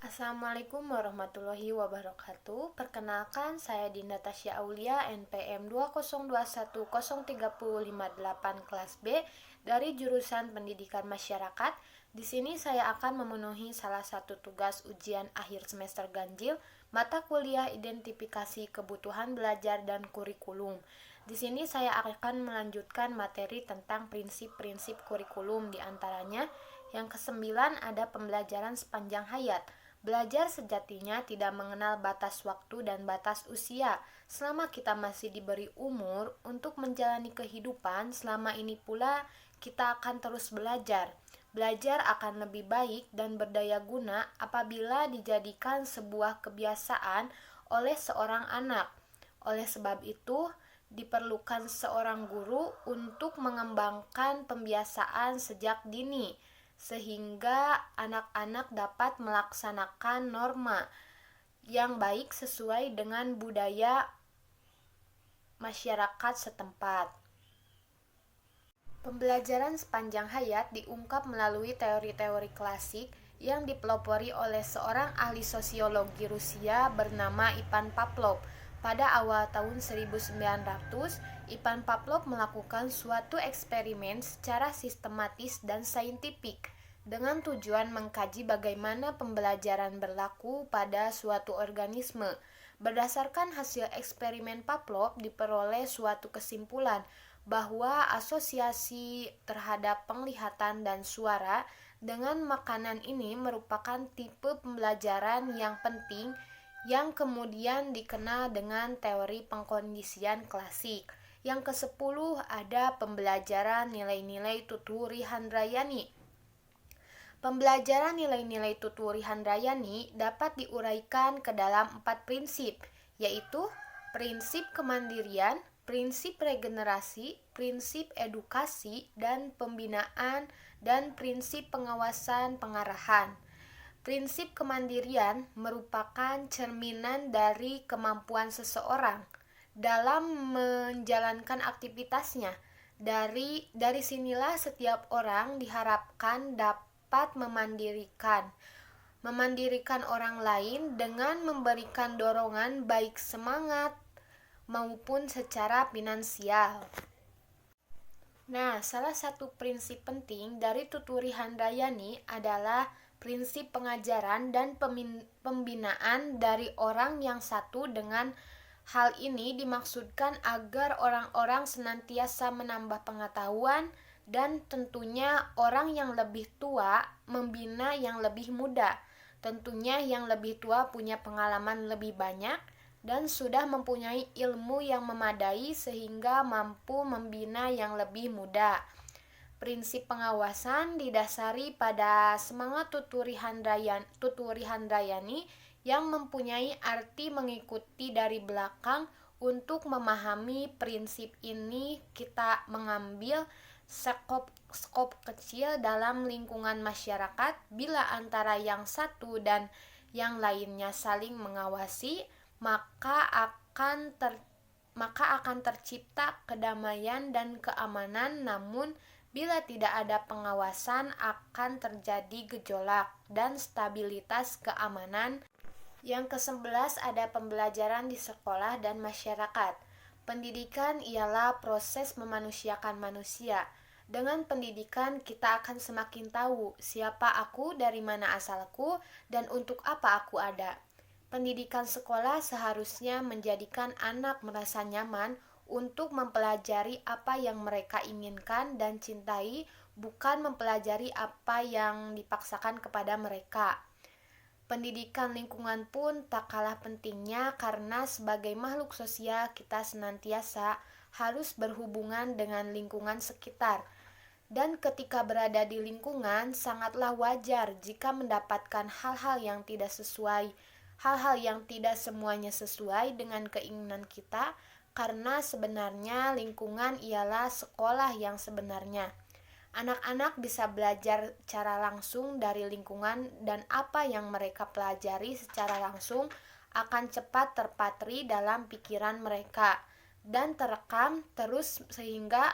Assalamualaikum warahmatullahi wabarakatuh. Perkenalkan, saya Dinda Tasya Aulia, NPM 202103058 kelas B dari jurusan Pendidikan Masyarakat. Di sini saya akan memenuhi salah satu tugas ujian akhir semester ganjil mata kuliah identifikasi kebutuhan belajar dan kurikulum. Di sini saya akan melanjutkan materi tentang prinsip-prinsip kurikulum, di antaranya yang kesembilan ada pembelajaran sepanjang hayat. Belajar sejatinya tidak mengenal batas waktu dan batas usia. Selama kita masih diberi umur untuk menjalani kehidupan, selama ini pula kita akan terus belajar. Belajar akan lebih baik dan berdaya guna apabila dijadikan sebuah kebiasaan oleh seorang anak. Oleh sebab itu, diperlukan seorang guru untuk mengembangkan pembiasaan sejak dini, sehingga anak-anak dapat melaksanakan norma yang baik sesuai dengan budaya masyarakat setempat. Pembelajaran sepanjang hayat diungkap melalui teori-teori klasik yang dipelopori oleh seorang ahli sosiologi Rusia bernama Ivan Pavlov. Pada awal tahun 1900, Ivan Pavlov melakukan suatu eksperimen secara sistematis dan saintifik dengan tujuan mengkaji bagaimana pembelajaran berlaku pada suatu organisme. Berdasarkan hasil eksperimen Pavlov diperoleh suatu kesimpulan bahwa asosiasi terhadap penglihatan dan suara dengan makanan ini merupakan tipe pembelajaran yang penting yang kemudian dikenal dengan teori pengkondisian klasik. Yang ke-10 ada pembelajaran nilai-nilai Tuturi Handrayani. Pembelajaran nilai-nilai Tuturi Handrayani dapat diuraikan ke dalam 4 prinsip, yaitu prinsip kemandirian, prinsip regenerasi, prinsip edukasi dan pembinaan, dan prinsip pengawasan pengarahan. Prinsip kemandirian merupakan cerminan dari kemampuan seseorang dalam menjalankan aktivitasnya. Dari sinilah setiap orang diharapkan dapat memandirikan orang lain dengan memberikan dorongan baik semangat maupun secara finansial. Nah, salah satu prinsip penting dari Tuturi Handayani adalah prinsip pengajaran dan pembinaan dari orang yang satu. Dengan hal ini dimaksudkan agar orang-orang senantiasa menambah pengetahuan dan tentunya orang yang lebih tua membina yang lebih muda. Tentunya yang lebih tua punya pengalaman lebih banyak dan sudah mempunyai ilmu yang memadai sehingga mampu membina yang lebih muda. Prinsip pengawasan didasari pada semangat Tuturi Handrayani yang mempunyai arti mengikuti dari belakang. Untuk memahami prinsip ini, kita mengambil skop kecil dalam lingkungan masyarakat. Bila antara yang satu dan yang lainnya saling mengawasi, maka akan tercipta kedamaian dan keamanan. Namun bila tidak ada pengawasan, akan terjadi gejolak dan stabilitas keamanan. Yang ke-11 ada pembelajaran di sekolah dan masyarakat. Pendidikan ialah proses memanusiakan manusia. Dengan pendidikan kita akan semakin tahu siapa aku, dari mana asalku, dan untuk apa aku ada. Pendidikan sekolah seharusnya menjadikan anak merasa nyaman untuk mempelajari apa yang mereka inginkan dan cintai, bukan mempelajari apa yang dipaksakan kepada mereka. Pendidikan lingkungan pun tak kalah pentingnya, karena sebagai makhluk sosial kita senantiasa harus berhubungan dengan lingkungan sekitar. Dan ketika berada di lingkungan, sangatlah wajar jika mendapatkan hal-hal yang tidak semuanya sesuai dengan keinginan kita, karena sebenarnya lingkungan ialah sekolah yang sebenarnya. Anak-anak bisa belajar secara langsung dari lingkungan, dan apa yang mereka pelajari secara langsung akan cepat terpatri dalam pikiran mereka dan terekam terus sehingga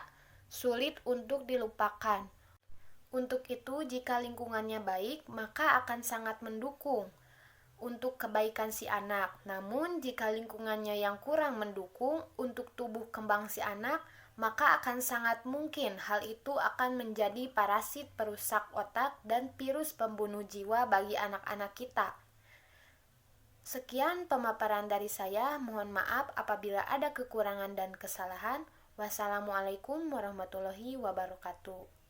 sulit untuk dilupakan. Untuk itu, jika lingkungannya baik, maka akan sangat mendukung. untuk kebaikan si anak. Namun, jika lingkungannya yang kurang mendukung untuk tubuh kembang si anak, maka akan sangat mungkin hal itu akan menjadi parasit perusak otak dan virus pembunuh jiwa bagi anak-anak kita. Sekian pemaparan dari saya. Mohon maaf apabila ada kekurangan dan kesalahan. Wassalamualaikum warahmatullahi wabarakatuh.